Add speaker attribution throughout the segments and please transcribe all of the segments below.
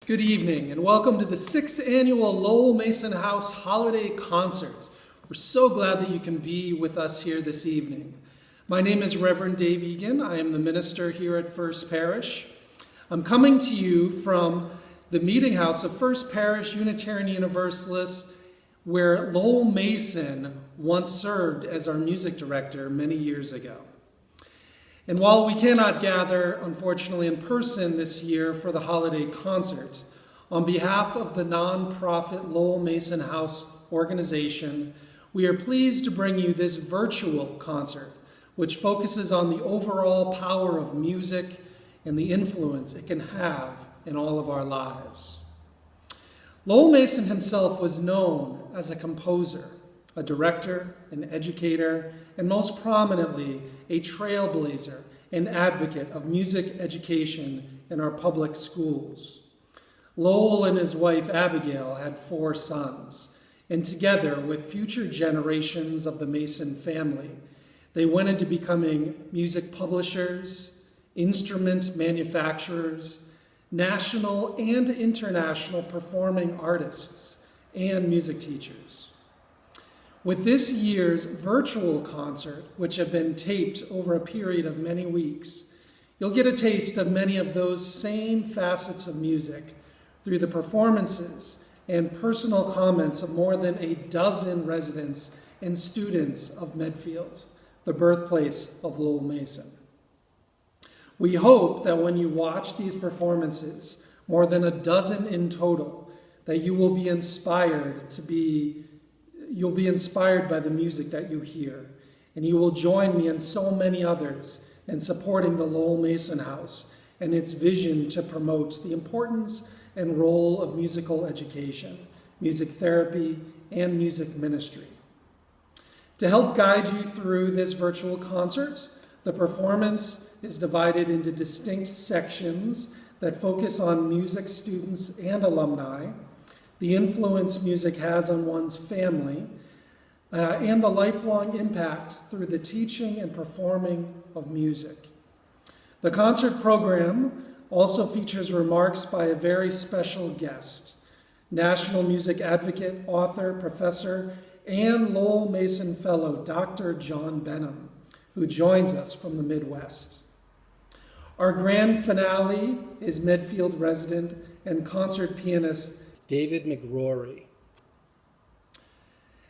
Speaker 1: Good evening and welcome to the 6th annual Lowell Mason House Holiday Concert. We're so glad that you can be with us here this evening. My name is Reverend Dave Egan. I am the minister here at First Parish. I'm coming to you from the meeting house of First Parish Unitarian Universalist, where Lowell Mason once served as our music director many years ago. And while we cannot gather, unfortunately, in person this year for the holiday concert, on behalf of the nonprofit Lowell Mason House organization, we are pleased to bring you this virtual concert, which focuses on the overall power of music and the influence it can have in all of our lives. Lowell Mason himself was known as a composer, a director, an educator, and most prominently, a trailblazer and advocate of music education in our public schools. Lowell and his wife Abigail had 4 sons, and together with future generations of the Mason family, they went into becoming music publishers, instrument manufacturers, national and international performing artists, and music teachers. With this year's virtual concert, which have been taped over a period of many weeks, you'll get a taste of many of those same facets of music through the performances and personal comments of more than a dozen residents and students of Medfield, the birthplace of Lowell Mason. We hope that when you watch these performances, more than a dozen in total, that you'll be inspired by the music that you hear, and you will join me and so many others in supporting the Lowell Mason House and its vision to promote the importance and role of musical education, music therapy, and music ministry. To help guide you through this virtual concert, the performance is divided into distinct sections that focus on music students and alumni, the influence music has on one's family, and the lifelong impact through the teaching and performing of music. The concert program also features remarks by a very special guest, national music advocate, author, professor, and Lowell Mason Fellow, Dr. John Benham, who joins us from the Midwest. Our grand finale is Medfield resident and concert pianist David McRory.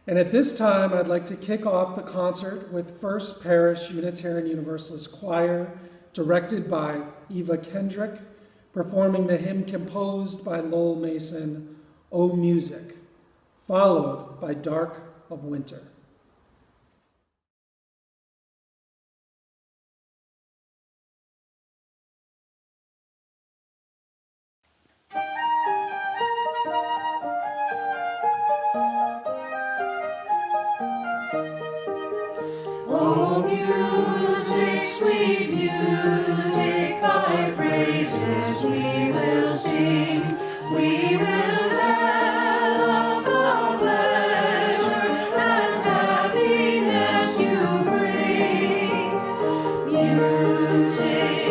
Speaker 1: And at this time, I'd like to kick off the concert with First Parish Unitarian Universalist Choir, directed by Eva Kendrick, performing the hymn composed by Lowell Mason, O Music, followed by Dark of Winter.
Speaker 2: O music, sweet music, thy praises we will sing. We will tell of the pleasure and happiness you bring. Music,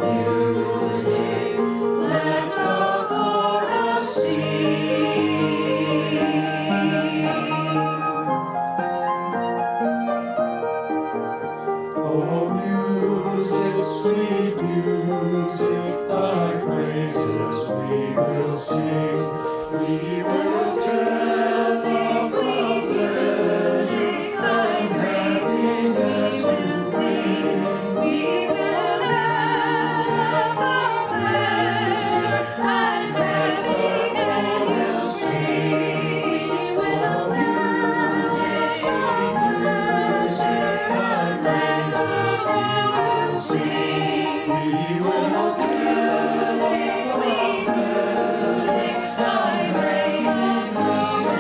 Speaker 2: music, let the chorus sing. Oh, music, sweet music, thy praises we will sing. We will tell of the blessing and happiness you bring. We will dance of the pleasure and happiness you sing. We will dance of the music and happiness you sing. We will dance of the music and happiness you sing.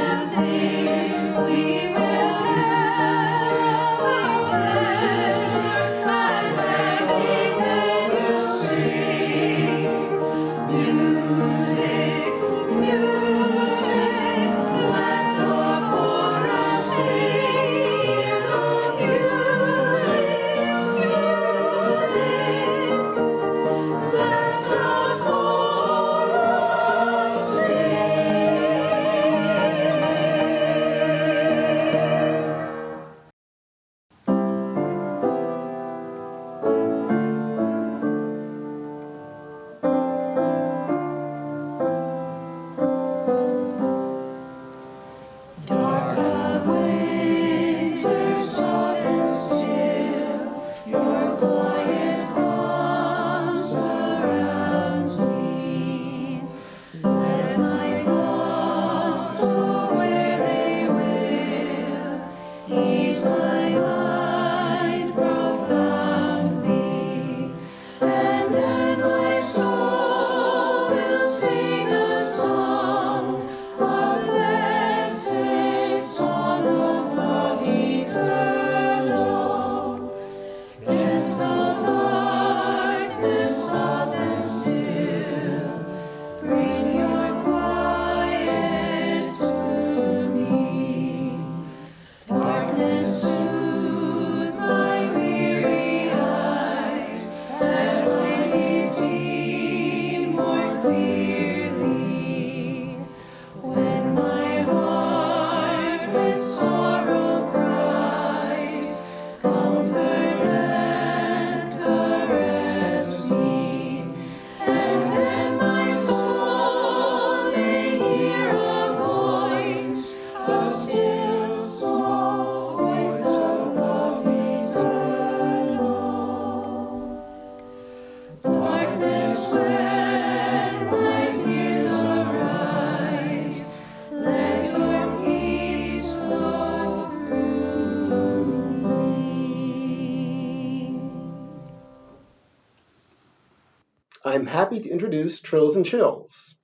Speaker 3: I'm happy to introduce Trills and Chills,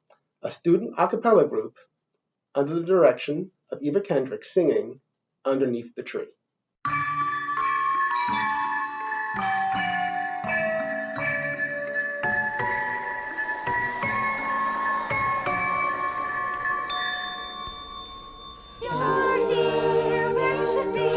Speaker 3: a student a cappella group under the direction of Eva Kendrick singing Underneath the Tree.
Speaker 4: You're near where you should be.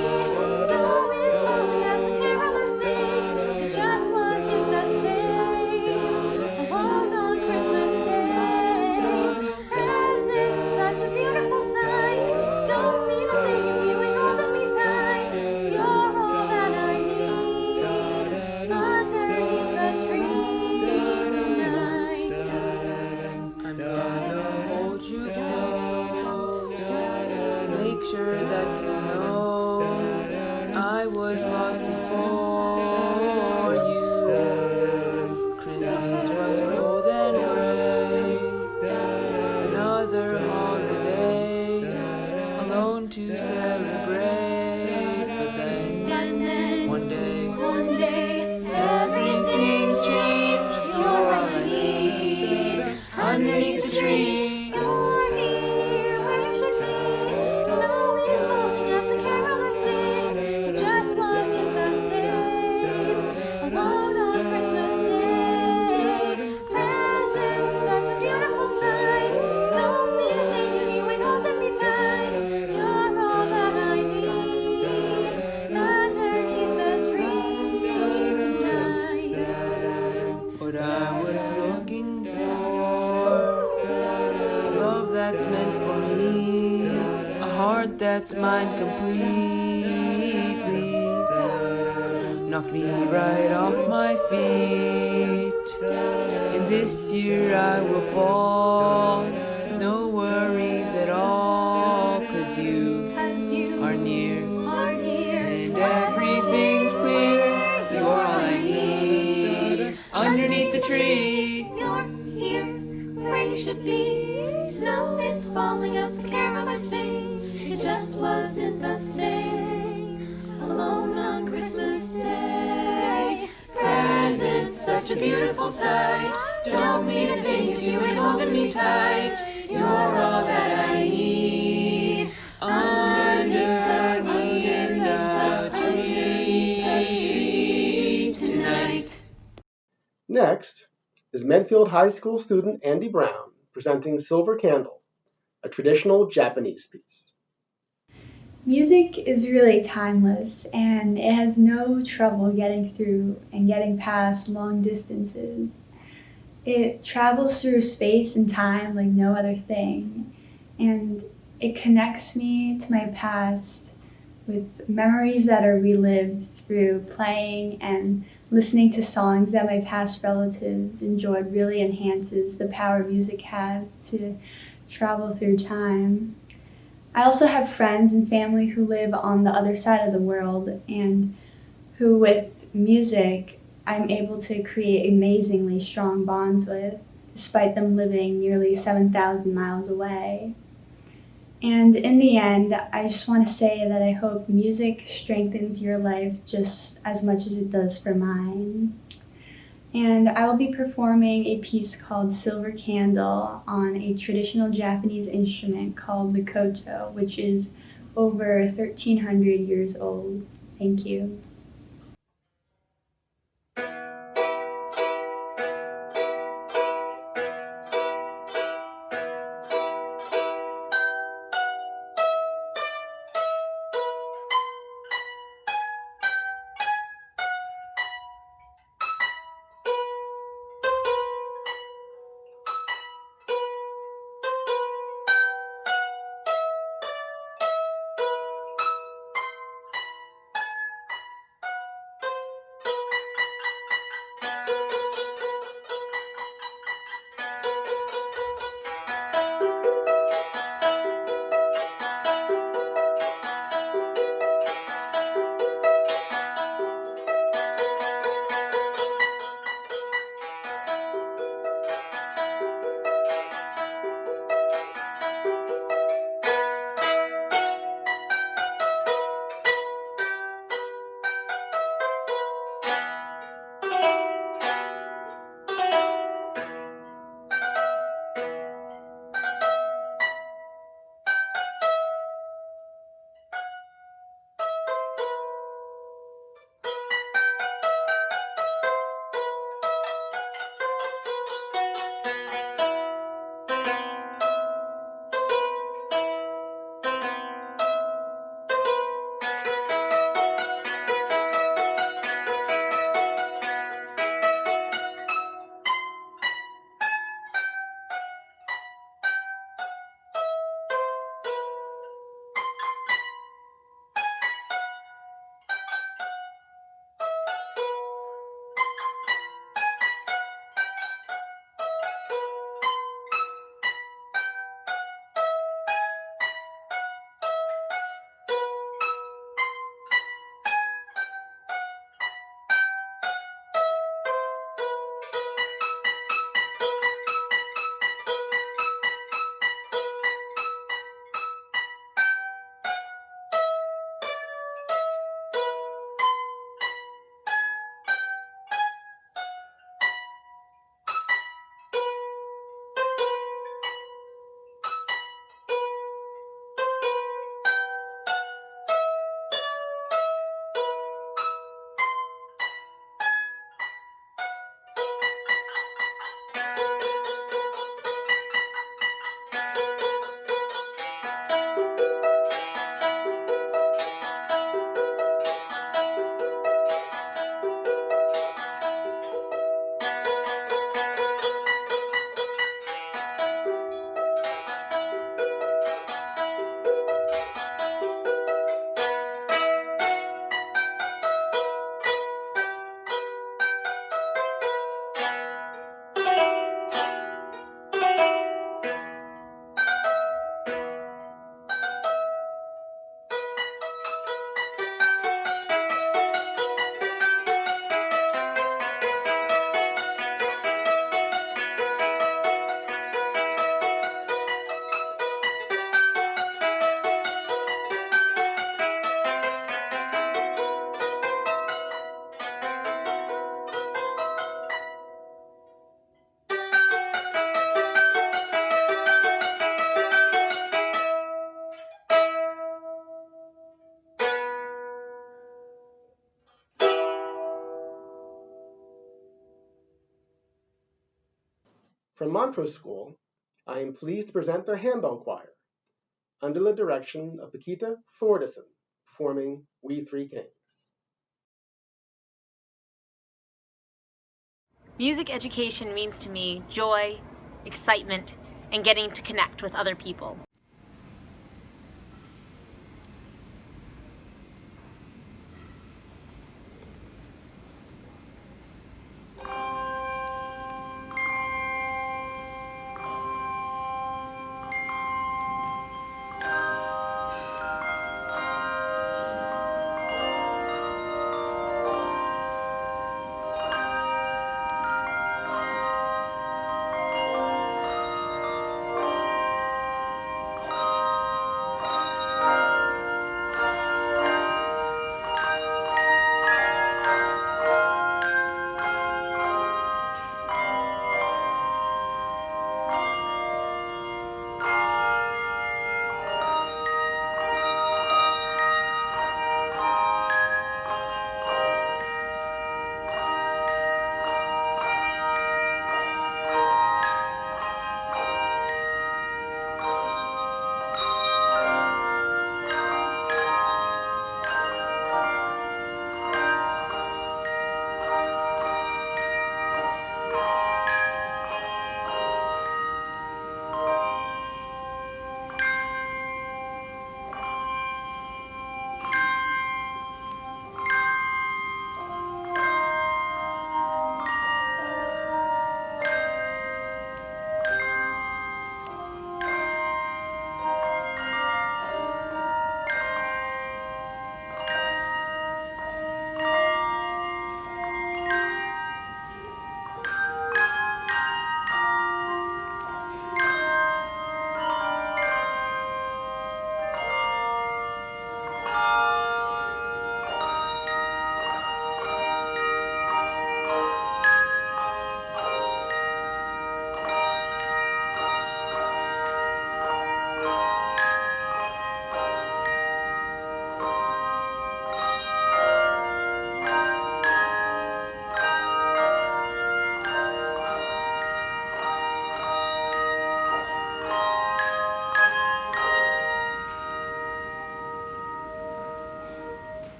Speaker 4: Snow is falling as the carolers sing. It just wasn't the same. Alone on Christmas Day. Presents, such a beautiful sight. Don't need a thing if you ain't holding me tight. You're all that I need. Underneath the tree tonight.
Speaker 5: I'm gonna hold you close, make sure that you know I was lost before you. Christmas was cold and gray, another holiday, alone to celebrate. But then, one day, everything's changed. You're all I need. Underneath the tree,
Speaker 4: You're near where you should be. Snow is falling as the carolers sing. It just wasn't the same. Alone on Christmas Day. Presents, such a beautiful sight. Don't need a thing if you ain't holding me tight. You're all that I need. Underneath the tree tonight.
Speaker 5: what I was looking for, a love that's meant for me, a heart that's mine completely, knocked me right off my feet. And this year I will fall, with no worries at all, 'cause you are near, and everything's clear. You're all I need. Underneath the tree,
Speaker 4: You're here where you should be. Snow is falling as the carolers sing. It just wasn't the same. Alone on Christmas Day. Presents, such a beautiful sight. Don't mean a thing if you ain't holding me tight. You're all that I need. Underneath the tree tonight.
Speaker 3: Next is Medfield High School student Andy Brown presenting Silver Candle, a traditional Japanese piece.
Speaker 6: Music is really timeless, and it has no trouble getting through and getting past long distances. It travels through space and time like no other thing, and it connects me to my past with memories that are relived through playing and listening to songs that my past relatives enjoyed. Really enhances the power music has to travel through time. I also have friends and family who live on the other side of the world, and who, with music, I'm able to create amazingly strong bonds with, despite them living nearly 7,000 miles away. And in the end, I just want to say that I hope music strengthens your life just as much as it does for mine. And I will be performing a piece called Silver Candle on a traditional Japanese instrument called the koto, which is over 1,300 years old. Thank you.
Speaker 3: From Montrose School, I am pleased to present their handbell choir, under the direction of Paquita Thordison, performing We Three Kings.
Speaker 7: Music education means to me joy, excitement, and getting to connect with other people.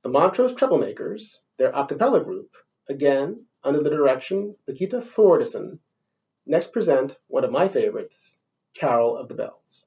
Speaker 3: The Montrose Troublemakers, their a cappella group, again under the direction of Paquita Thordison, next present one of my favorites, Carol of the Bells.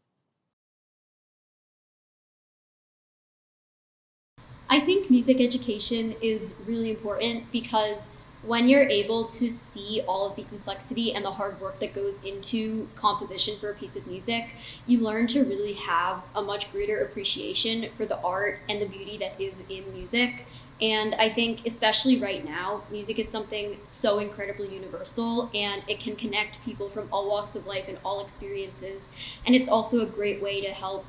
Speaker 8: I think music education is really important because when you're able to see all of the complexity and the hard work that goes into composition for a piece of music, you learn to really have a much greater appreciation for the art and the beauty that is in music. And I think, especially right now, music is something so incredibly universal, and it can connect people from all walks of life and all experiences. And it's also a great way to help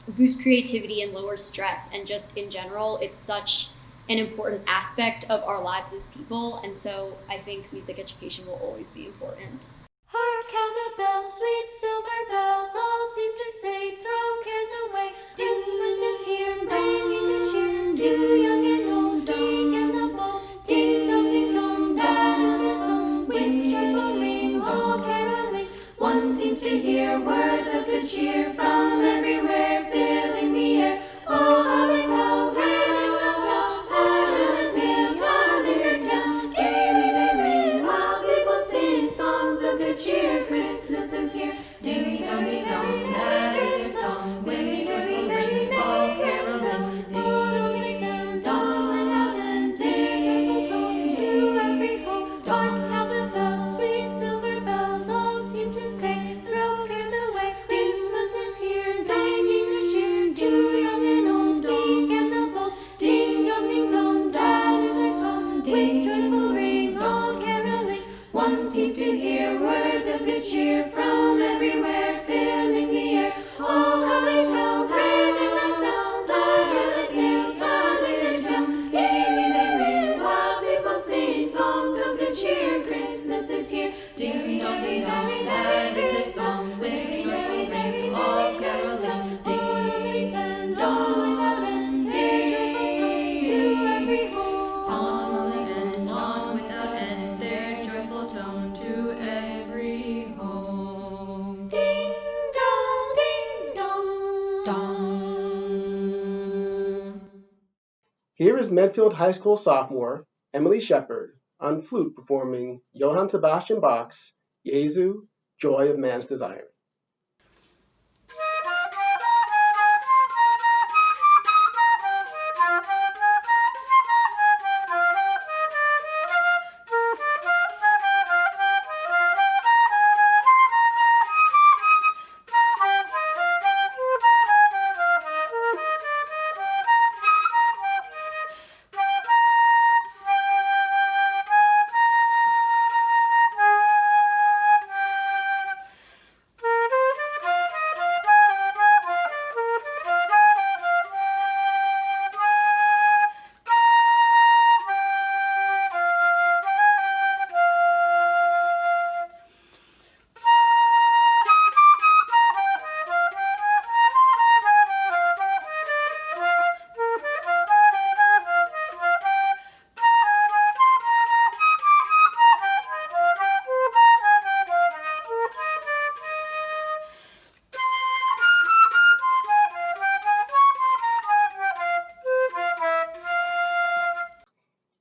Speaker 8: boost creativity and lower stress. And just in general, it's such an important aspect of our lives as people. And so I think music education will always be important.
Speaker 4: Hark how the bells, sweet silver bells, all seem to say, throw cares away. Christmas is here, bringing good cheer to young and old, big and the bold. Ding dong, that is the song, with joyful ring, all caroling. One seems to hear words of good cheer from everywhere, filling the air. Oh, how they call, raising the snow, Highland Dale, telling their tale. Gaily they ring while people sing songs of good
Speaker 3: Here is Medfield High School sophomore Emily Shepard on flute performing Johann Sebastian Bach's Jesu, Joy of Man's Desire.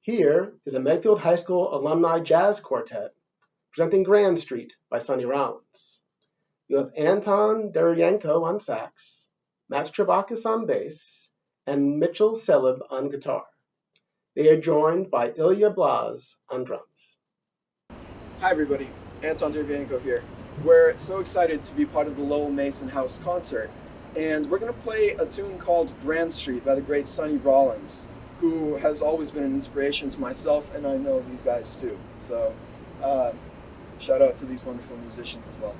Speaker 3: Here is a Medfield High School alumni jazz quartet presenting Grand Street by Sonny Rollins. You have Anton Deryanko on sax, Max Travakis on bass, and Mitchell Selib on guitar. They are joined by Ilya Blaz on drums.
Speaker 9: Hi everybody, Anton Deryanko here. We're so excited to be part of the Lowell Mason House concert, and we're going to play a tune called Grand Street by the great Sonny Rollins, who has always been an inspiration to myself, and I know these guys too. So, shout out to these wonderful musicians as well.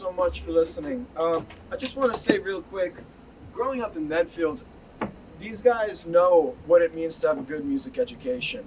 Speaker 9: so much for listening. I just want to say real quick, growing up in Medfield, these guys know what it means to have a good music education.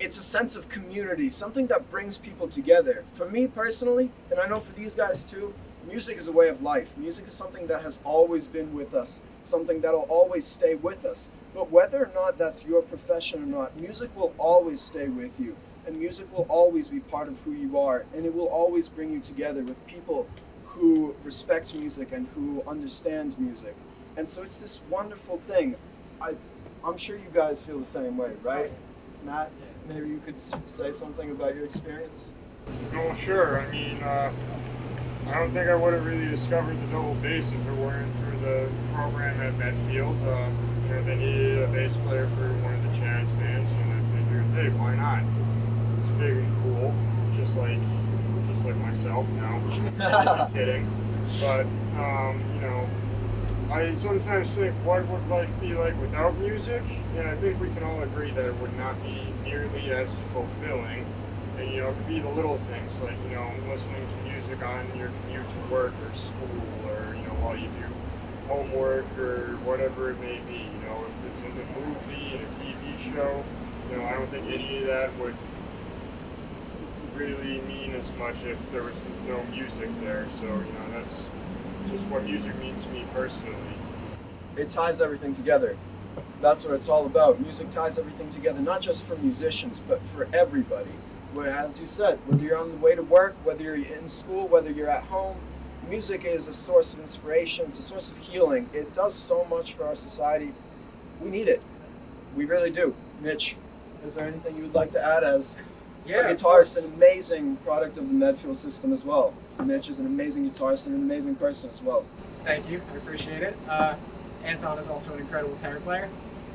Speaker 9: It's a sense of community, something that brings people together. For me personally, and I know for these guys too, music is a way of life. Music is something that has always been with us, something that'll always stay with us. But whether or not that's your profession or not, music will always stay with you. And music will always be part of who you are. And it will always bring you together with people who respect music and who understand music. And so it's this wonderful thing. I'm sure you guys feel the same way, right? Matt, maybe you could say something about your experience?
Speaker 10: No, sure. I mean, I don't think I would have really discovered the double bass if it weren't for the program at Medfield. They needed a bass player for one of the jazz bands, and I figured, hey, why not? It's big and cool, just like myself now. I'm kidding. But, I sometimes think, what would life be like without music? And I think we can all agree that it would not be nearly as fulfilling. And, it could be the little things, like, listening to music on your commute to work or school, or, while you do homework or whatever it may be. If it's in a movie, in a TV show, I don't think any of that would really mean as much if there was no music there. So, that's just what music means to me personally.
Speaker 9: It ties everything together. That's what it's all about. Music ties everything together, not just for musicians, but for everybody. Where, as you said, whether you're on the way to work, whether you're in school, whether you're at home, music is a source of inspiration, it's a source of healing. It does so much for our society. We need it. We really do. Mitch, is there anything you would like to add as a guitarist, an amazing product of the Medfield system as well? Mitch is an amazing guitarist and an amazing person as well.
Speaker 11: Thank you, I appreciate it. Anton is also an incredible tenor player.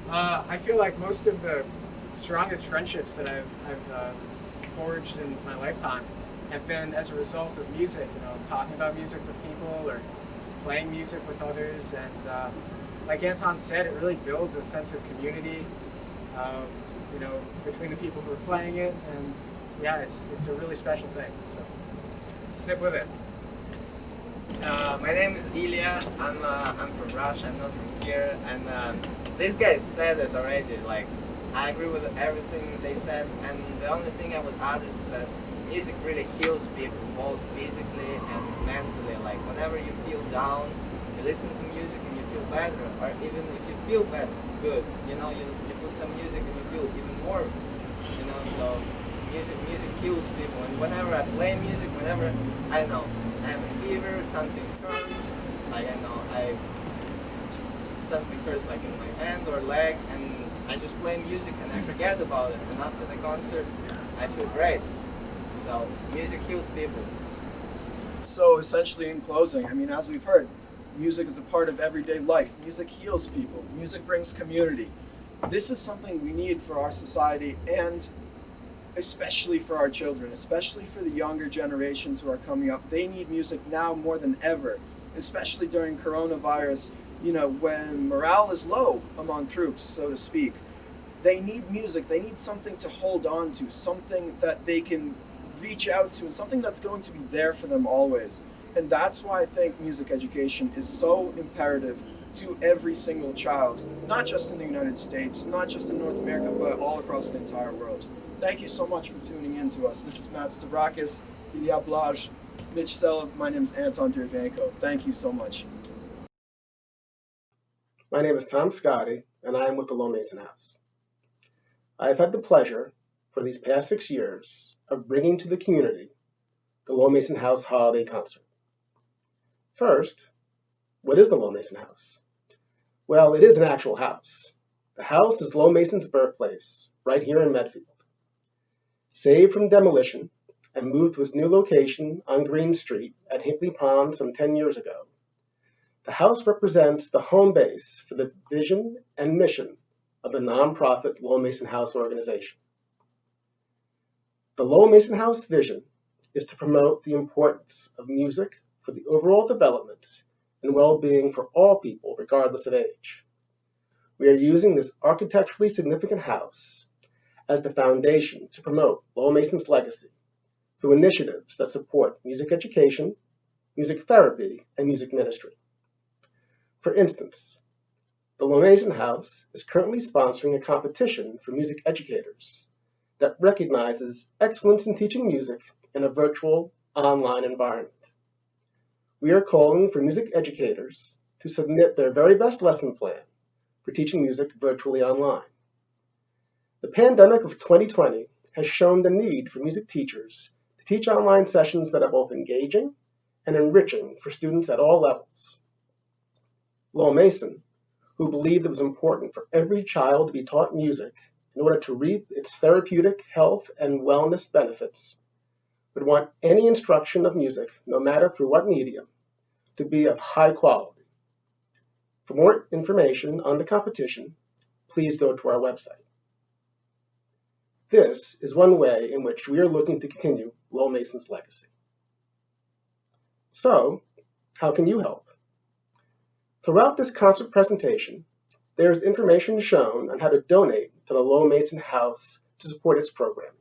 Speaker 11: I feel like most of the strongest friendships that I've forged in my lifetime have been as a result of music, talking about music with people or playing music with others. And like Anton said, it really builds a sense of community, between the people who are playing it. And yeah, it's a really special thing. So sit with it.
Speaker 12: My name is Ilya. I'm from Russia. I'm not from here. And these guys said it already. Like, I agree with everything they said. And the only thing I would add is that music really heals people, both physically and mentally. Like, whenever you feel down, you listen to music and you feel better. Or even if you feel better, good. You put some music and you feel even more. So music heals people. And whenever I play music, whenever I have a fever, something hurts, something hurts like in my hand or leg, and I just play music and I forget about it. And after the concert, I feel great. So music heals people.
Speaker 9: So essentially, in closing, as we've heard, music is a part of everyday life. Music heals people. Music brings community. This is something we need for our society, and especially for our children, especially for the younger generations who are coming up. They need music now more than ever, especially during coronavirus, when morale is low among troops, so to speak. They need music. They need something to hold on to, something that they can reach out to, and something that's going to be there for them always. And that's why I think music education is so imperative to every single child, not just in the United States, not just in North America, but all across the entire world. Thank you so much for tuning in to us. This is Matt Stavrakis, Ilya Blaj, Mitch Sella. My name is Anton Dervenko. Thank you so much.
Speaker 3: My name is Tom Scotty, and I am with the Lowell Mason House. I have had the pleasure for these past 6 years of bringing to the community the Lowell Mason House Holiday Concert. First, what is the Lowell Mason House? Well, it is an actual house. The house is Lowell Mason's birthplace, right here in Medfield. Saved from demolition and moved to its new location on Green Street at Hinkley Pond some 10 years ago, the house represents the home base for the vision and mission of the nonprofit Lowell Mason House organization. The Lowell Mason House vision is to promote the importance of music for the overall development and well-being for all people, regardless of age. We are using this architecturally significant house as the foundation to promote Lowell Mason's legacy through initiatives that support music education, music therapy, and music ministry. For instance, the Lowell Mason House is currently sponsoring a competition for music educators that recognizes excellence in teaching music in a virtual online environment. We are calling for music educators to submit their very best lesson plan for teaching music virtually online. The pandemic of 2020 has shown the need for music teachers to teach online sessions that are both engaging and enriching for students at all levels. Lowell Mason, who believed it was important for every child to be taught music in order to reap its therapeutic, health, and wellness benefits, would want any instruction of music, no matter through what medium, to be of high quality. For more information on the competition, please go to our website. This is one way in which we are looking to continue Lowell Mason's legacy. So, how can you help? Throughout this concert presentation, there is information shown on how to donate to the Lowell Mason House to support its programming.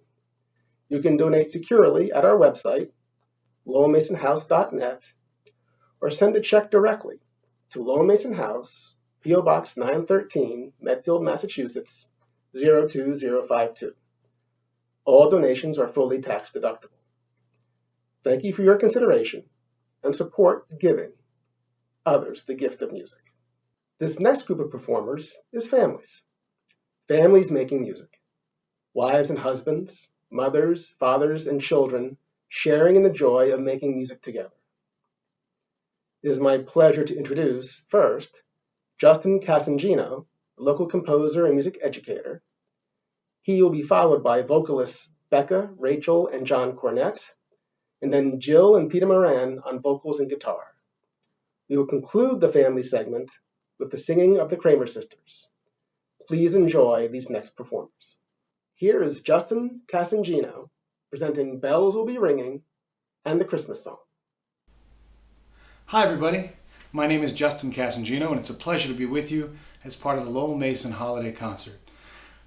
Speaker 3: You can donate securely at our website, lowellmasonhouse.net, or send a check directly to Lowell Mason House, P.O. Box 913, Medfield, Massachusetts, 02052. All donations are fully tax deductible. Thank you for your consideration and support giving others the gift of music. This next group of performers is families. Families making music. Wives and husbands, mothers, fathers, and children sharing in the joy of making music together. It is my pleasure to introduce, first, Justin Casangino, a local composer and music educator. He will be followed by vocalists Becca, Rachel, and John Cornett, and then Jill and Peter Moran on vocals and guitar. We will conclude the family segment with the singing of the Kramer sisters. Please enjoy these next performers. Here is Justin Casangino presenting Bells Will Be Ringing and the Christmas Song.
Speaker 13: Hi everybody, my name is Justin Casangino and it's a pleasure to be with you as part of the Lowell Mason Holiday Concert.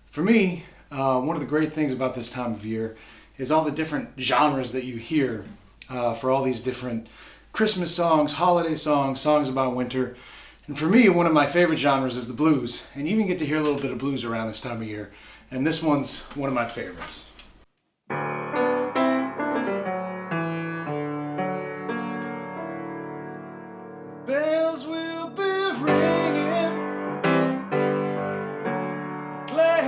Speaker 13: For me, one of the great things about this time of year is all the different genres that you hear for all these different Christmas songs, holiday songs, songs about winter. And for me, one of my favorite genres is the blues, and you even get to hear a little bit of blues around this time of year. And this one's one of my favorites. Bells will be ringing, glad,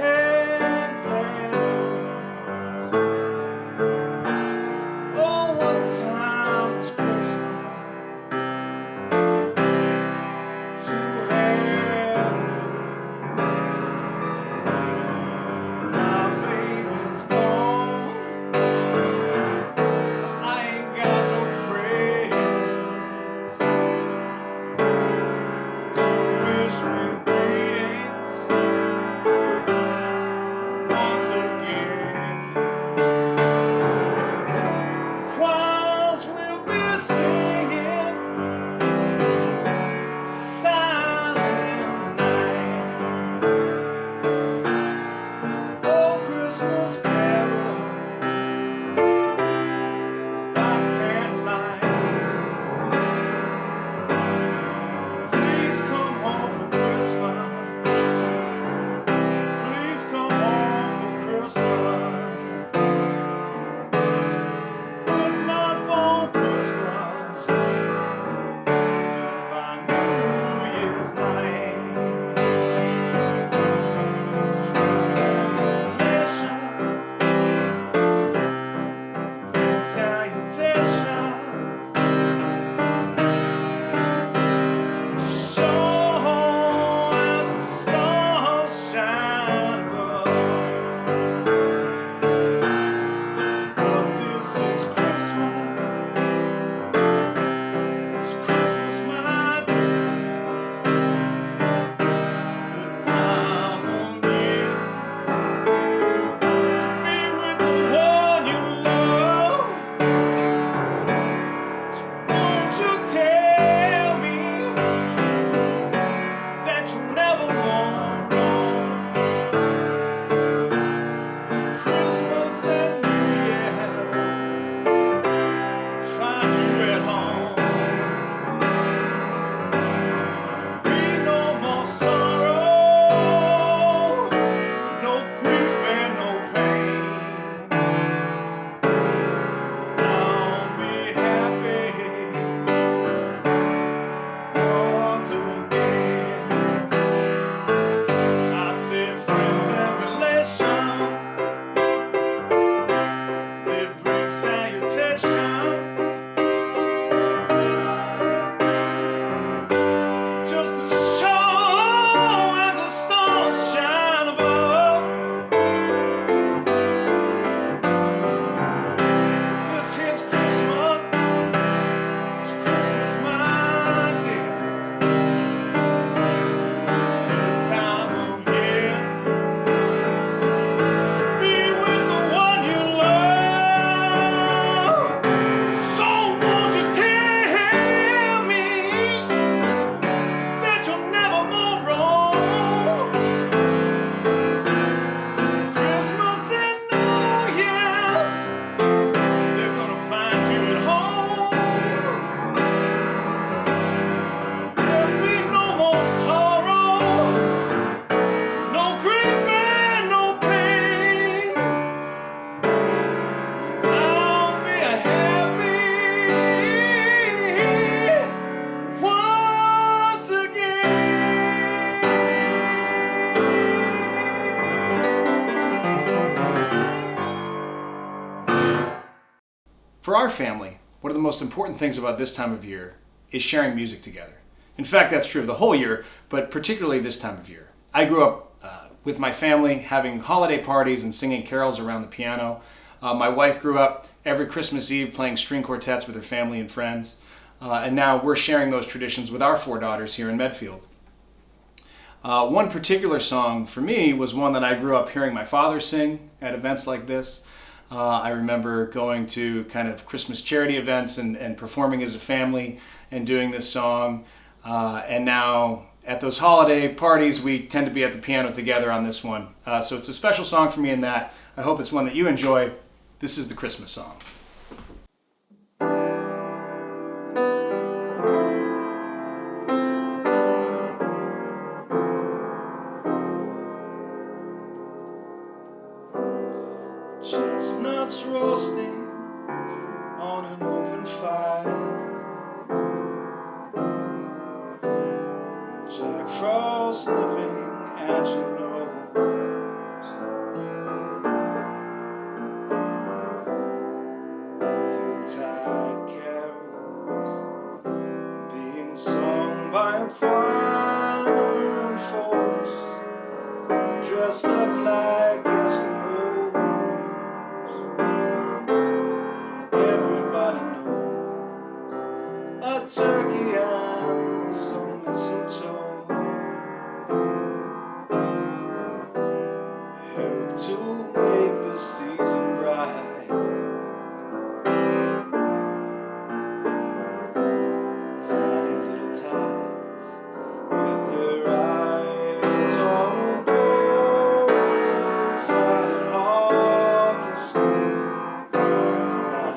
Speaker 13: glad news. Oh, what time is Christmas to have the blues. My baby's gone. For our family, one of the most important things about this time of year is sharing music together. In fact, that's true of the whole year, but particularly this time of year. I grew up with my family having holiday parties and singing carols around the piano. My wife grew up every Christmas Eve playing string quartets with her family and friends. And now we're sharing those traditions with our 4 daughters here in Medfield. One particular song for me was one that I grew up hearing my father sing at events like this. I remember going to kind of Christmas charity events and performing as a family and doing this song. And now at those holiday parties, we tend to be at the piano together on this one. So it's a special song for me in that. I hope it's one that you enjoy. This is the Christmas song.
Speaker 2: Chestnuts roasting on an open fire, Jack Frost nipping at your nose. Yuletide carols being sung by a choir, and folks dressed up like Eskimos. Everybody knows a turkey and some mistletoe help to make the season bright. Tiny little tots with their eyes all aglow find it hard to sleep tonight.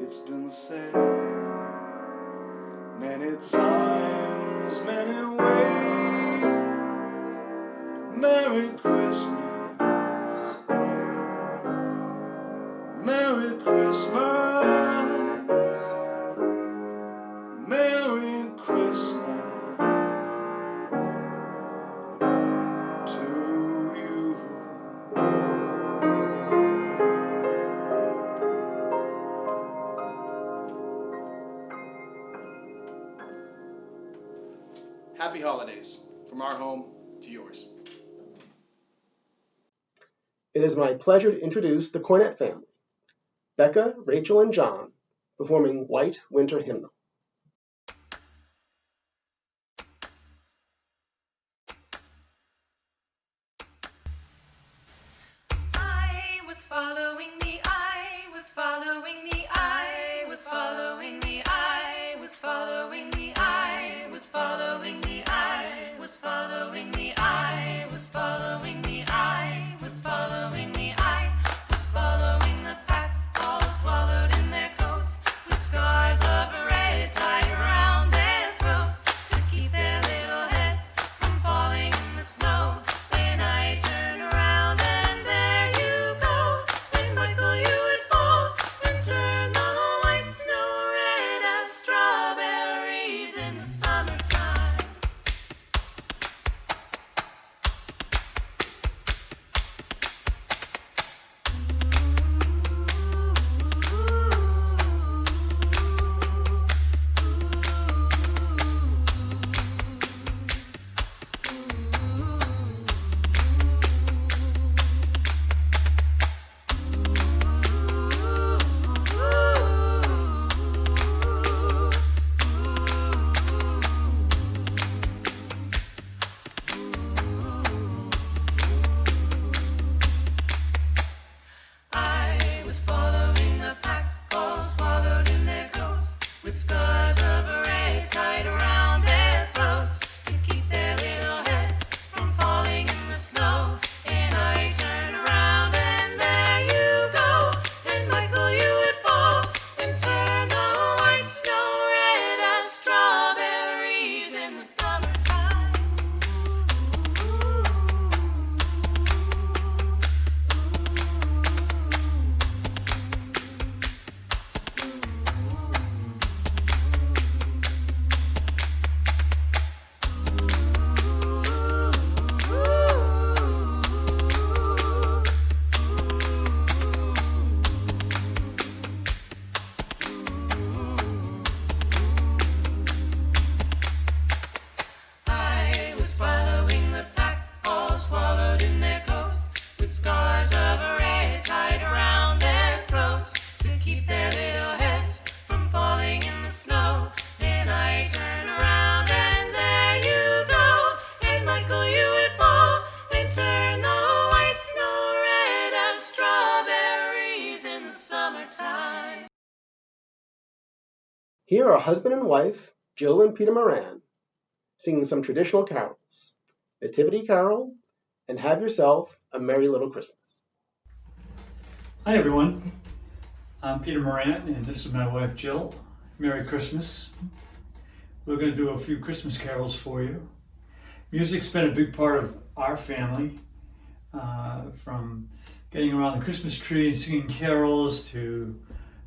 Speaker 2: It's been said many times, many ways. Merry Christmas, Merry Christmas, Merry Christmas to you.
Speaker 13: happy holidays from our home to yours.
Speaker 3: It is my pleasure to introduce the cornet family, Becca, Rachel, and John, performing White Winter Hymnal.
Speaker 4: I was following the I was following the I was following the I was following the I was following the I was following the I was following the I was following the I was following the pack, all swallowed in their coats, with scars of red tied around their throats to keep their little heads from falling in the snow. Then I turned around and there you go. When Michael you would fall and turn the white snow red as strawberries in the summertime. I was following the pack, all swallowed in their coats, with scars of red tied around their throats to keep their little heads from falling in the snow. And I turned around and there you go. And Michael, you would fall and turn the white snow red as strawberries in the summertime. I was following the pack, all swallowed in their coats, with scars of red tied around their throats to keep their little heads from falling in the snow. Then I turned around and there you go. And Michael, you would fall and turn the white snow red as strawberries in the summertime.
Speaker 3: Here are husband and wife, Jill and Peter Moran, singing some traditional carols, Nativity Carol, and Have Yourself a Merry Little Christmas.
Speaker 14: Hi everyone, I'm Peter Moran and this is my wife Jill. Merry Christmas. We're going to do a few Christmas carols for you. Music's been a big part of our family, from getting around the Christmas tree and singing carols to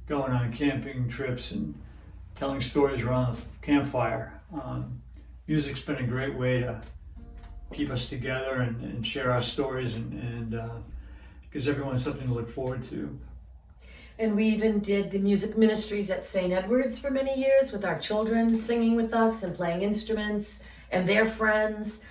Speaker 14: going on camping trips and telling stories around the campfire. Music's been a great way to keep us together and share our stories and gives everyone something to look forward to.
Speaker 15: And we even did the music ministries at St. Edward's for many years with our children singing with us and playing instruments and their friends.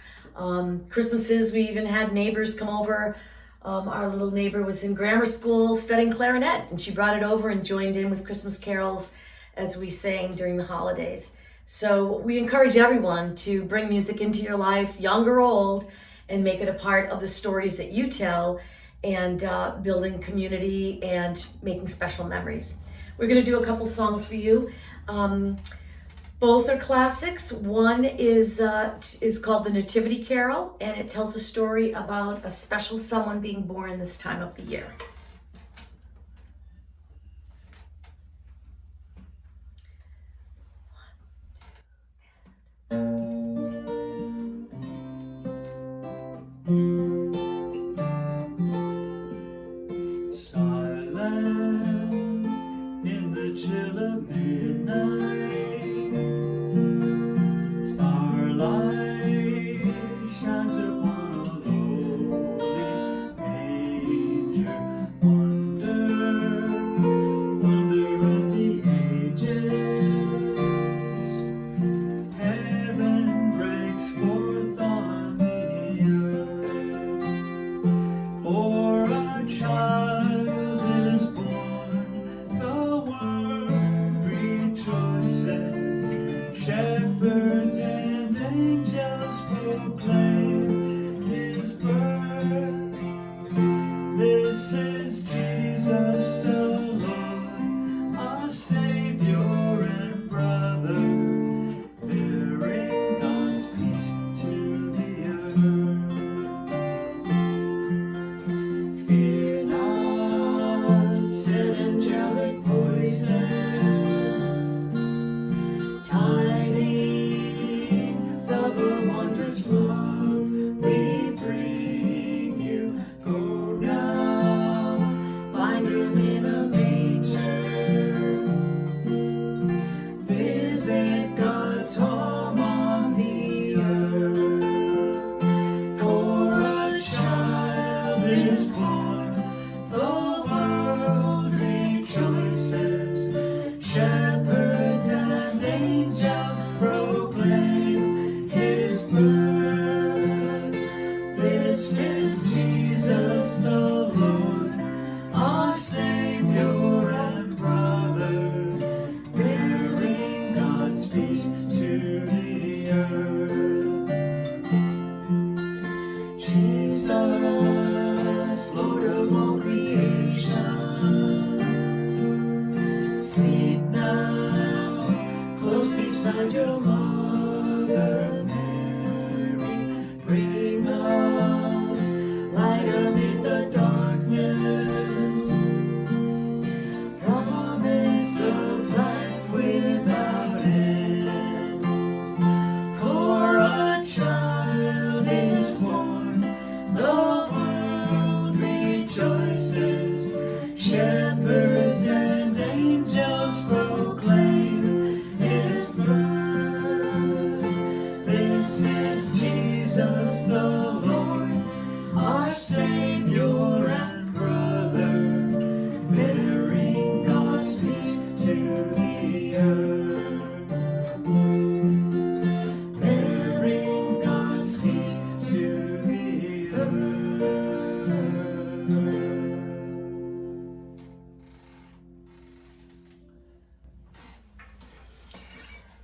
Speaker 15: Christmases, we even had neighbors come over. Our little neighbor was in grammar school studying clarinet, and she brought it over and joined in with Christmas carols as we sang during the holidays. So we encourage everyone to bring music into your life, young or old, and make it a part of the stories that you tell and building community and making special memories. We're going to do a couple songs for you. Both are classics. One is called the Nativity Carol, and it tells a story about a special someone being born this time of the year.
Speaker 14: Silent in the chill of midnight, starlight shines upon a lowly manger. Wonder of the ages, heaven breaks
Speaker 15: find him in a manger. Visit God's home on the earth. For a child is born, the world rejoices. Shepherds and angels proclaim his birth. This is Jesus the Lord, our Savior and brother, bearing God's peace to the earth. Jesus, Lord of all creation, sleep now, close beside your mother Mary. Bring us light amid the darkness, promise of life without end. For a child is born, the world rejoices. Shepherds and angels proclaim his birth. This is Jesus the Lord, our Savior and brother, bearing God's peace to the earth. Bearing God's peace to the earth.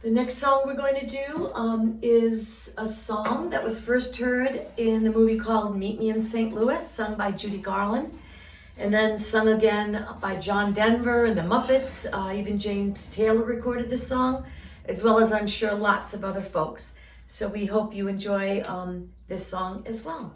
Speaker 15: The next song we're going to do is a song that was first heard in a movie called Meet Me in St. Louis, sung by Judy Garland, and then sung again by John Denver and the Muppets. Even James Taylor recorded this song, as well as I'm sure lots of other folks. So we hope you enjoy this song as well.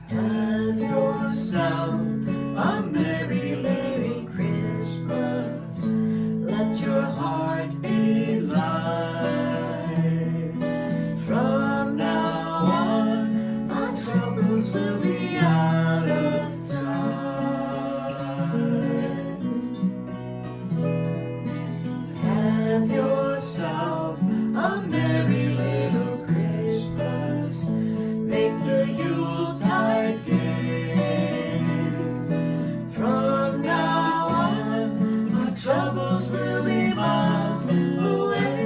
Speaker 15: Have yourself a merry, merry Christmas. Let your heart be light. From now on, our troubles will be out of sight. Have yourself a merry little Christmas. Make the Yuletide gay. From now on, our troubles will be miles away.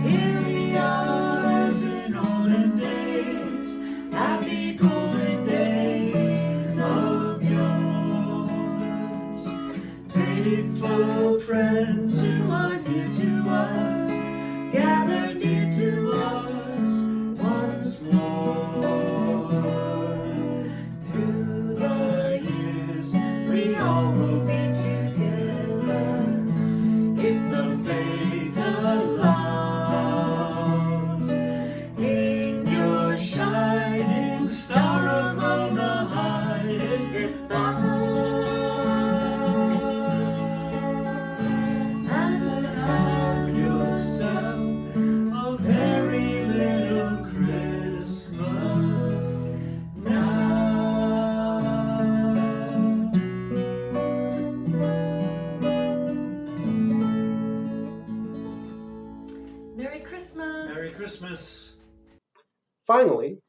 Speaker 15: Here we are as in olden days, happy golden days of yours. Faithful friends who are dear to us, gather near to us once more. Through the years, we all will be together, if the fates allows. Hang your shining star among the highest bough, and have yourself a merry little Christmas now. Merry Christmas!
Speaker 14: Merry Christmas.
Speaker 3: Finally,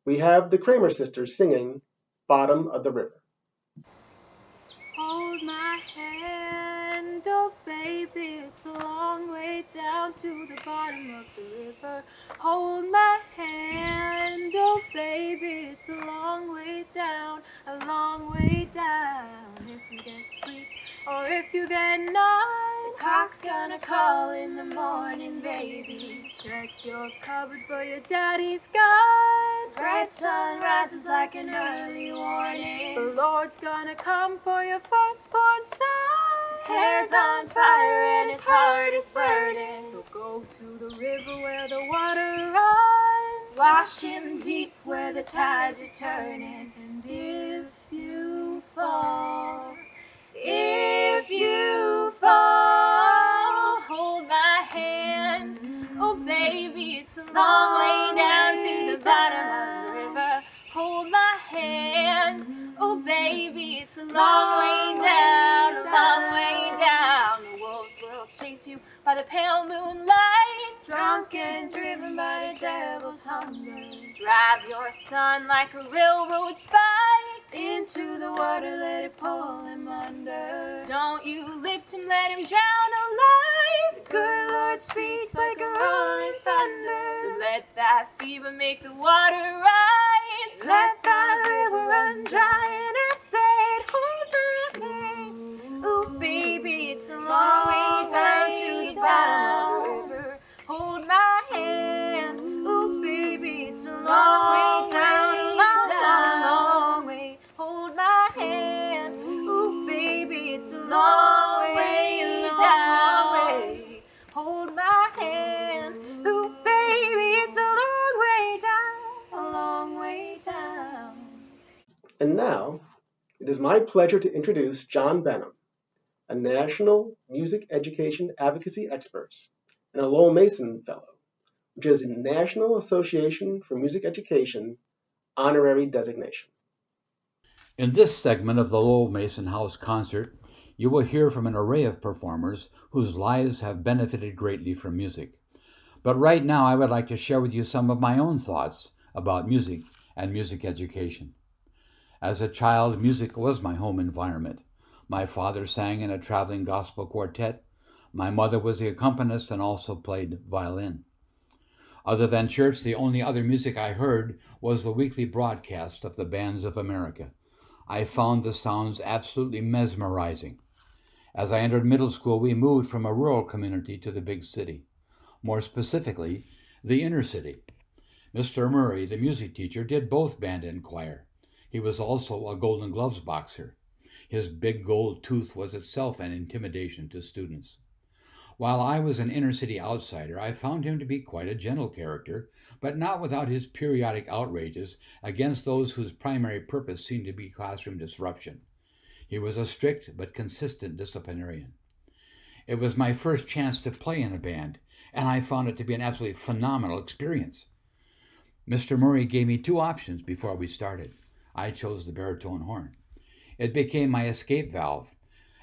Speaker 3: we have the Kramer sisters singing Bottom of the River.
Speaker 4: Hold my hand, oh baby, it's a long way down to the bottom of the river. Hold my hand, oh baby, it's a long way down, a long way down. If you get sleep or if you get nine, the cock's gonna call in the morning, baby. Check your cupboard for your daddy's gun. Bright sun rises like an early warning. The Lord's gonna come for your firstborn son. His hair's on fire and his heart is burning.
Speaker 16: So go to the river where the water runs.
Speaker 4: Wash him deep where the tides are turning.
Speaker 16: And if you fall,
Speaker 4: If you fall, hold my hand. Oh baby, it's a long way down to the bottom of the river. Hold my hand. Oh baby, it's a long way down, a long way down. The wolves will chase you by the pale moonlight,
Speaker 16: drunk and driven by the devil's hunger,
Speaker 4: drive your son like a railroad spike
Speaker 16: into the water, let it pull him under.
Speaker 4: Don't you lift him, let him drown alive.
Speaker 16: The good Lord speaks like a rolling thunder.
Speaker 4: So let that fever make the water rise.
Speaker 16: Let that river run dry, and I said, hold my hand.
Speaker 4: Ooh, baby, it's a long way down to the bottom of the river. Hold my hand. Ooh, baby, it's a long way down, a long, long, long way. Hold my hand. Ooh, baby, it's a long way down. Hold my hand.
Speaker 16: Ooh, baby, it's a long way down, a long way down.
Speaker 3: And now, it is my pleasure to introduce John Benham, a National Music Education Advocacy Expert and a Lowell Mason Fellow, which is a National Association for Music Education honorary designation.
Speaker 17: In this segment of the Lowell Mason House Concert, you will hear from an array of performers whose lives have benefited greatly from music. But right now, I would like to share with you some of my own thoughts about music and music education. As a child, music was my home environment. My father sang in a traveling gospel quartet. My mother was the accompanist and also played violin. Other than church, the only other music I heard was the weekly broadcast of the Bands of America. I found the sounds absolutely mesmerizing. As I entered middle school, we moved from a rural community to the big city. More specifically, the inner city. Mr. Murray, the music teacher, did both band and choir. He was also a Golden Gloves boxer. His big gold tooth was itself an intimidation to students. While I was an inner-city outsider, I found him to be quite a gentle character, but not without his periodic outrages against those whose primary purpose seemed to be classroom disruption. He was a strict but consistent disciplinarian. It was my first chance to play in a band, and I found it to be an absolutely phenomenal experience. Mr. Murray gave me two options before we started. I chose the baritone horn. It became my escape valve.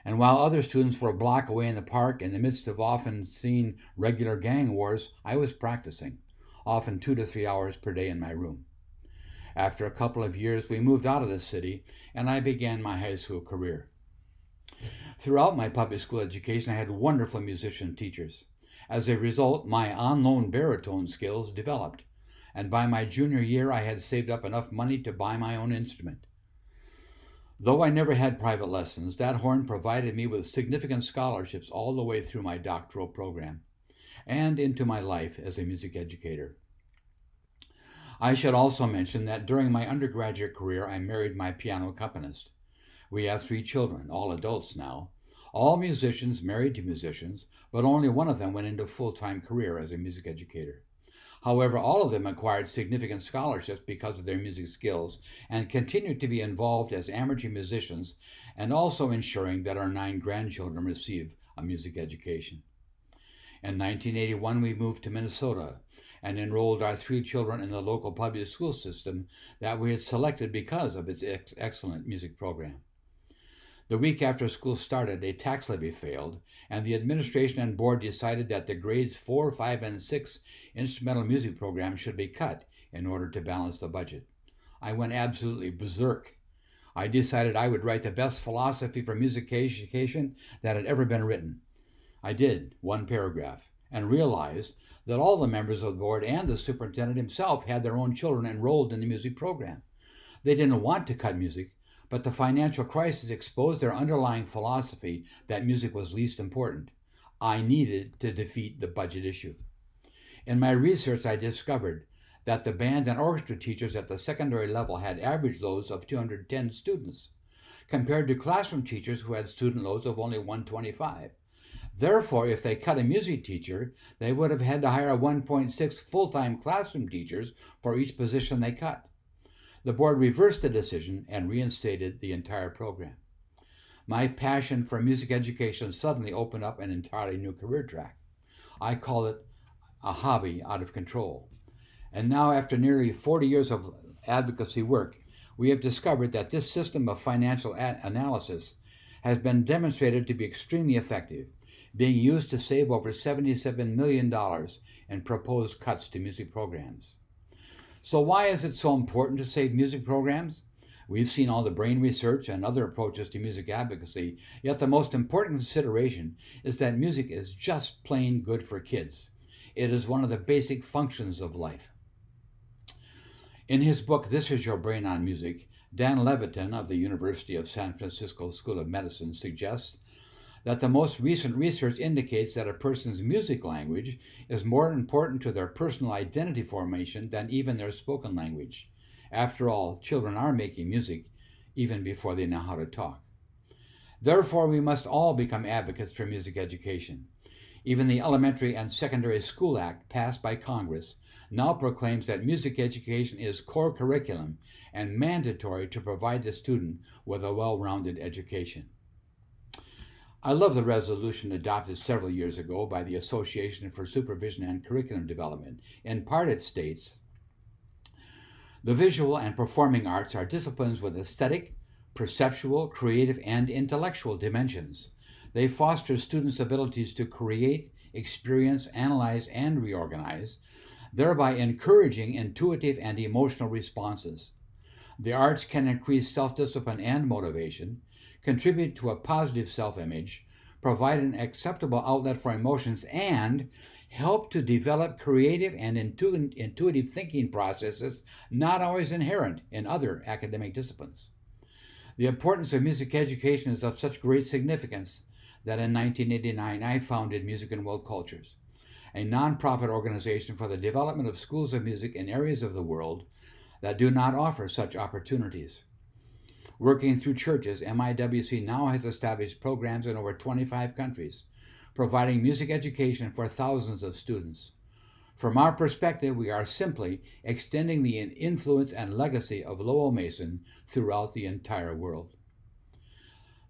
Speaker 17: And while other students were a block away in the park in the midst of often seen regular gang wars, I was practicing, often 2 to 3 hours per day in my room. After a couple of years, we moved out of the city, and I began my high school career. Throughout my public school education, I had wonderful musician teachers. As a result, my on-loan baritone skills developed, and by my junior year, I had saved up enough money to buy my own instrument. Though I never had private lessons, that horn provided me with significant scholarships all the way through my doctoral program and into my life as a music educator. I should also mention that during my undergraduate career, I married my piano accompanist. We have 3 children, all adults now, all musicians married to musicians, but only one of them went into a full-time career as a music educator. However, all of them acquired significant scholarships because of their music skills and continued to be involved as amateur musicians and also ensuring that our 9 grandchildren receive a music education. In 1981, we moved to Minnesota and enrolled our 3 children in the local public school system that we had selected because of its excellent music program. The week after school started, a tax levy failed, and the administration and board decided that the grades 4, 5, and 6 instrumental music programs should be cut in order to balance the budget. I went absolutely berserk. I decided I would write the best philosophy for music education that had ever been written. I did, 1 paragraph, and realized that all the members of the board and the superintendent himself had their own children enrolled in the music program. They didn't want to cut music, but the financial crisis exposed their underlying philosophy that music was least important. I needed to defeat the budget issue. In my research, I discovered that the band and orchestra teachers at the secondary level had average loads of 210 students. compared to classroom teachers who had student loads of only 125. Therefore, if they cut a music teacher, they would have had to hire 1.6 full-time classroom teachers for each position they cut. The board reversed the decision and reinstated the entire program. My passion for music education suddenly opened up an entirely new career track. I call it a hobby out of control. And now, after nearly 40 years of advocacy work, we have discovered that this system of financial analysis has been demonstrated to be extremely effective, being used to save over $77 million in proposed cuts to music programs. So why is it so important to save music programs? We've seen all the brain research and other approaches to music advocacy, yet the most important consideration is that music is just plain good for kids. It is one of the basic functions of life. In his book, This Is Your Brain on Music, Dan Levitin of the University of San Francisco School of Medicine suggests that the most recent research indicates that a person's music language is more important to their personal identity formation than even their spoken language. After all, children are making music even before they know how to talk. Therefore, we must all become advocates for music education. Even the Elementary and Secondary School Act, passed by Congress, now proclaims that music education is core curriculum and mandatory to provide the student with a well-rounded education. I love the resolution adopted several years ago by the Association for Supervision and Curriculum Development. In part, it states, "The visual and performing arts are disciplines with aesthetic, perceptual, creative, and intellectual dimensions. They foster students' abilities to create, experience, analyze, and reorganize, thereby encouraging intuitive and emotional responses. The arts can increase self-discipline and motivation, contribute to a positive self-image, provide an acceptable outlet for emotions, and help to develop creative and intuitive thinking processes not always inherent in other academic disciplines." The importance of music education is of such great significance that in 1989 I founded Music and World Cultures, a nonprofit organization for the development of schools of music in areas of the world that do not offer such opportunities. Working through churches, MIWC now has established programs in over 25 countries, providing music education for thousands of students. From our perspective, we are simply extending the influence and legacy of Lowell Mason throughout the entire world.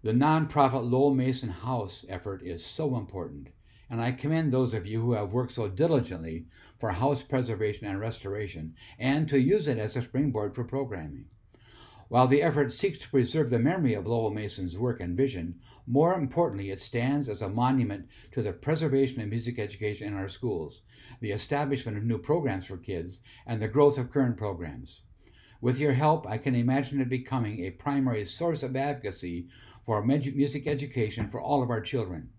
Speaker 17: The nonprofit Lowell Mason House effort is so important, and I commend those of you who have worked so diligently for house preservation and restoration, and to use it as a springboard for programming. While the effort seeks to preserve the memory of Lowell Mason's work and vision, more importantly, it stands as a monument to the preservation of music education in our schools, the establishment of new programs for kids, and the growth of current programs. With your help, I can imagine it becoming a primary source of advocacy for music education for all of our children.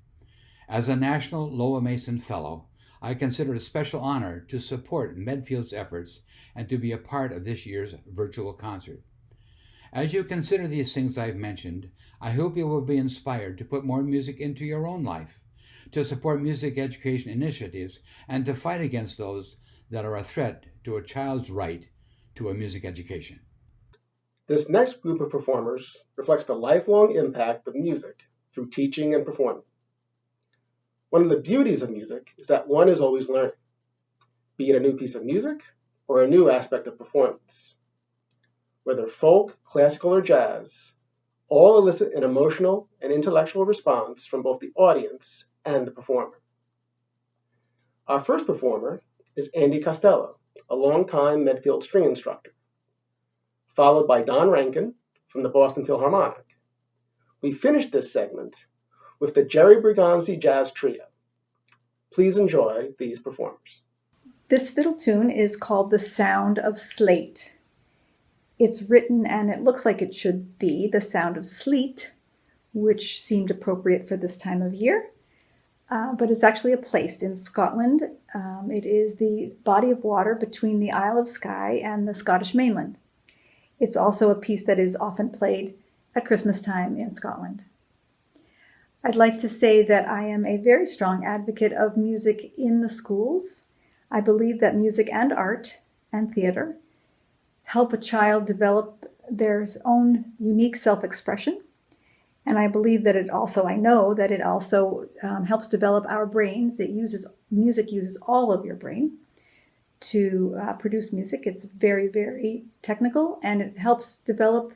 Speaker 17: As a National Lowell Mason Fellow, I consider it a special honor to support Medfield's efforts and to be a part of this year's virtual concert. As you consider these things I've mentioned, I hope you will be inspired to put more music into your own life, to support music education initiatives, and to fight against those that are a threat to a child's right to a music education.
Speaker 3: This next group of performers reflects the lifelong impact of music through teaching and performing. One of the beauties of music is that one is always learning, be it a new piece of music or a new aspect of performance. Whether folk, classical, or jazz, all elicit an emotional and intellectual response from both the audience and the performer. Our first performer is Andy Costello, a longtime Medfield string instructor, followed by Don Rankin from the Boston Philharmonic. We finished this segment with the Jerry Bergonzi Jazz Trio. Please enjoy these performers.
Speaker 18: This fiddle tune is called The Sound of Slate. It's written, and it looks like it should be, The Sound of Sleet, which seemed appropriate for this time of year, but it's actually a place in Scotland. It is the body of water between the Isle of Skye and the Scottish mainland. It's also a piece that is often played at Christmas time in Scotland. I'd like to say that I am a very strong advocate of music in the schools. I believe that music and art and theater help a child develop their own unique self-expression. And I believe that I know that it also helps develop our brains. Music uses all of your brain to produce music. It's very, very technical, and it helps develop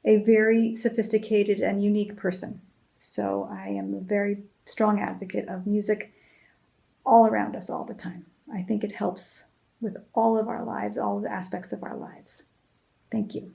Speaker 18: a very sophisticated and unique person. So I am a very strong advocate of music all around us all the time. I think it helps with all of our lives, all of the aspects of our lives. Thank you.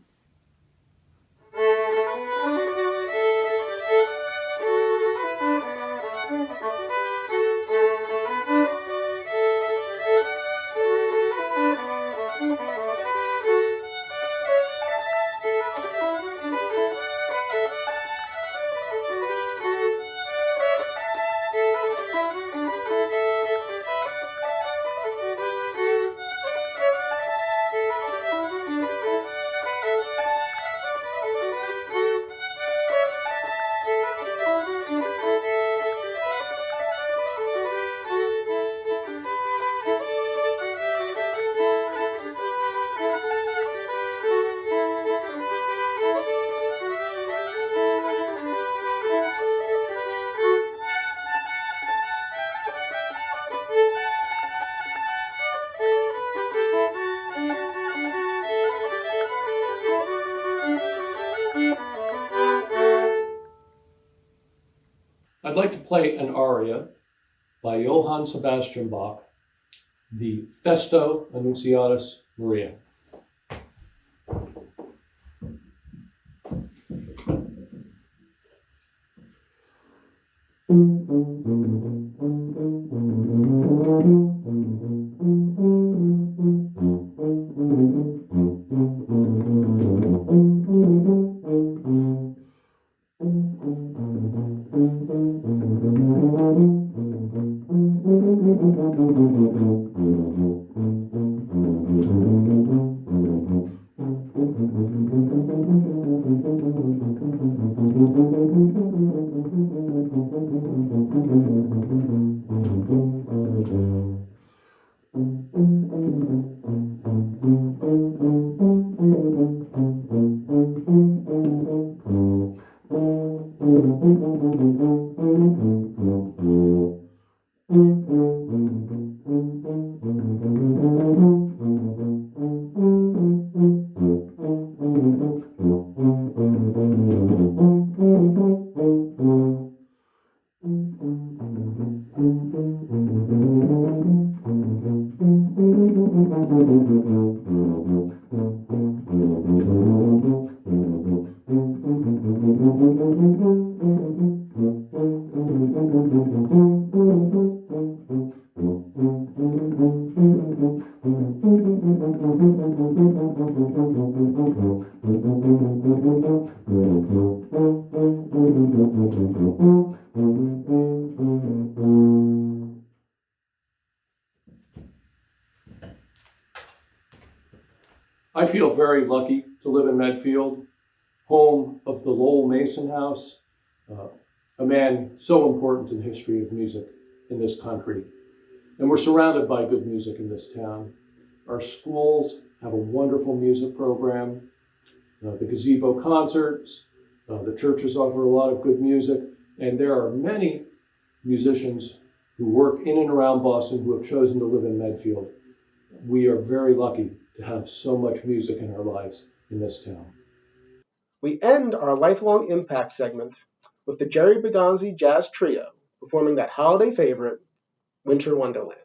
Speaker 19: I'd like to play an aria by Johann Sebastian Bach, the Festo Annunciatus Maria. I feel very lucky to live in Medfield, home of the Lowell Mason House, a man so important to the history of music in this country. And we're surrounded by good music in this town. Our schools have a wonderful music program, the gazebo concerts, the churches offer a lot of good music, and there are many musicians who work in and around Boston who have chosen to live in Medfield. We are very lucky to have so much music in our lives in this town.
Speaker 3: We end our Lifelong Impact segment with the Jerry Bergonzi Jazz Trio performing that holiday favorite, Winter Wonderland.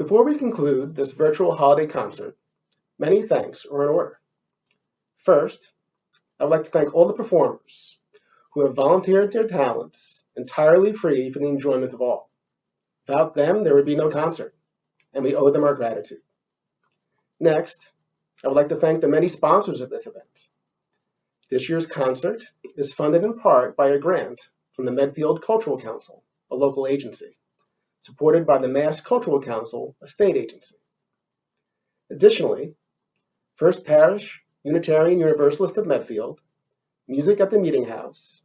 Speaker 3: Before we conclude this virtual holiday concert, many thanks are in order. First, I would like to thank all the performers who have volunteered their talents entirely free for the enjoyment of all. Without them, there would be no concert, and we owe them our gratitude. Next, I would like to thank the many sponsors of this event. This year's concert is funded in part by a grant from the Medfield Cultural Council, a local agency, supported by the Mass Cultural Council, a state agency. Additionally, First Parish Unitarian Universalist of Medfield, Music at the Meeting House,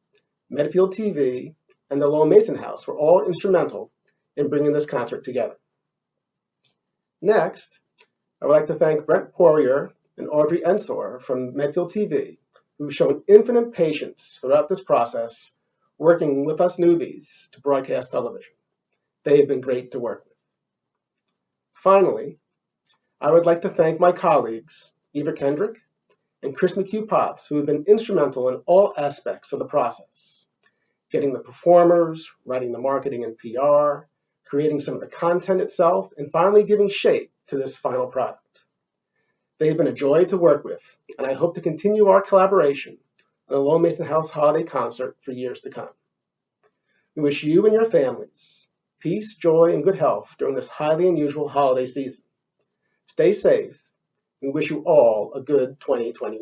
Speaker 3: Medfield TV, and the Lowell Mason House were all instrumental in bringing this concert together. Next, I would like to thank Brent Poirier and Audrey Ensor from Medfield TV, who've shown infinite patience throughout this process, working with us newbies to broadcast television. They have been great to work with. Finally, I would like to thank my colleagues, Eva Kendrick and Chris McHugh Potts, who have been instrumental in all aspects of the process, getting the performers, writing the marketing and PR, creating some of the content itself, and finally giving shape to this final product. They have been a joy to work with, and I hope to continue our collaboration on the Lowell Mason House Holiday Concert for years to come. We wish you and your families peace, joy, and good health during this highly unusual holiday season. Stay safe, and we wish you all a good 2021.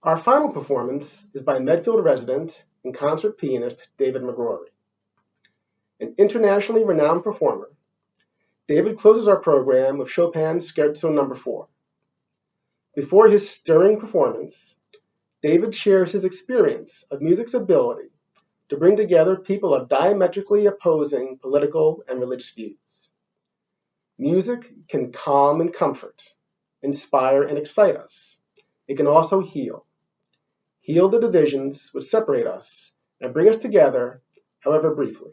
Speaker 3: Our final performance is by Medfield resident and concert pianist David McGrory. An internationally renowned performer, David closes our program with Chopin's Scherzo No. 4. Before his stirring performance, David shares his experience of music's ability to bring together people of diametrically opposing political and religious views. Music can calm and comfort, inspire and excite us. It can also heal. Heal the divisions which separate us and bring us together, however briefly.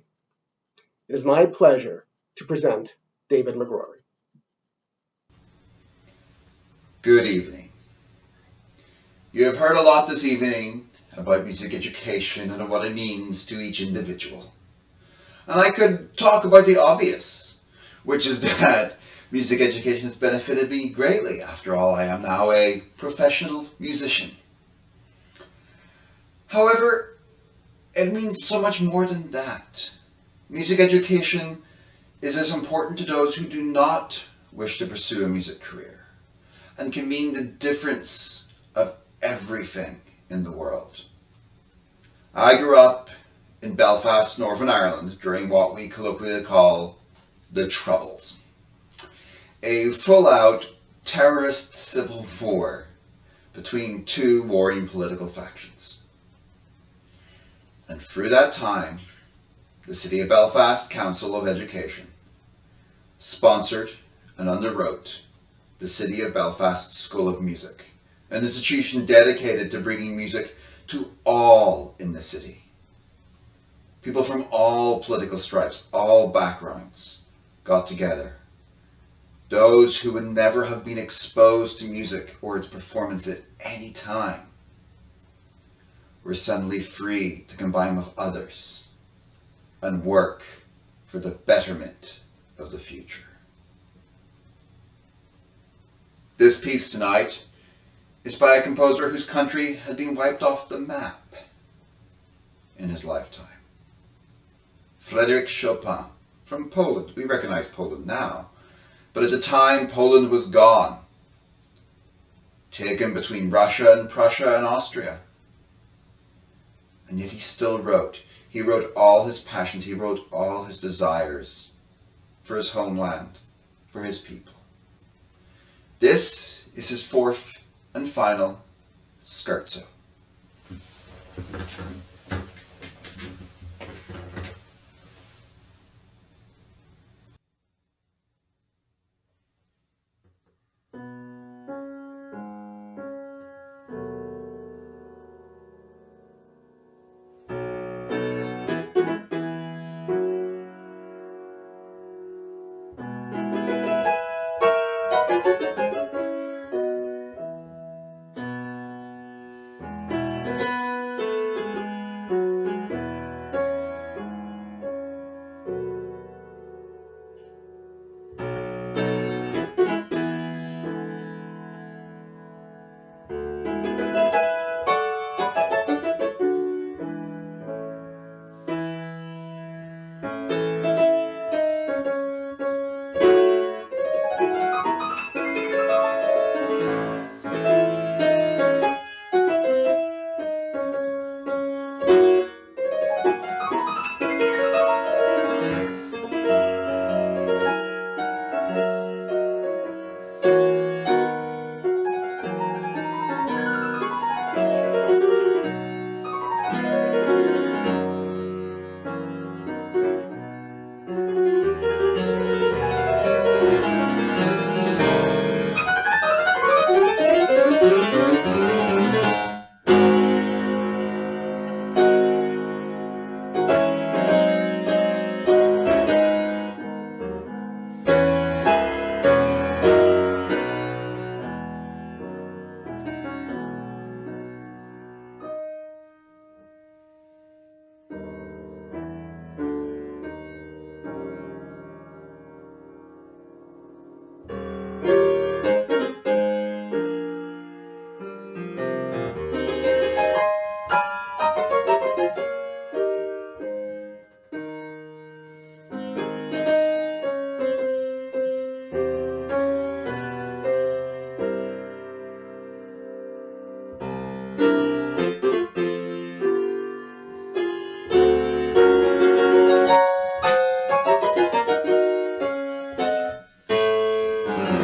Speaker 3: It is my pleasure to present David McGrory.
Speaker 20: Good evening. You have heard a lot this evening about music education and what it means to each individual. And I could talk about the obvious, which is that music education has benefited me greatly. After all, I am now a professional musician. However, it means so much more than that. Music education is as important to those who do not wish to pursue a music career, and can mean the difference of everything in the world. I grew up in Belfast, Northern Ireland, during what we colloquially call the Troubles. A full-out terrorist civil war between two warring political factions. And through that time, the City of Belfast Council of Education sponsored and underwrote the City of Belfast School of Music, an institution dedicated to bringing music to all in the city. People from all political stripes, all backgrounds, got together. Those who would never have been exposed to music or its performance at any time were suddenly free to combine with others and work for the betterment of the future. This piece tonight is by a composer whose country had been wiped off the map in his lifetime. Frédéric Chopin, from Poland. We recognize Poland now, but at the time Poland was gone, taken between Russia and Prussia and Austria. And yet he still wrote. He wrote all his passions, he wrote all his desires for his homeland, for his people. This is his fourth and final scherzo. Thank you.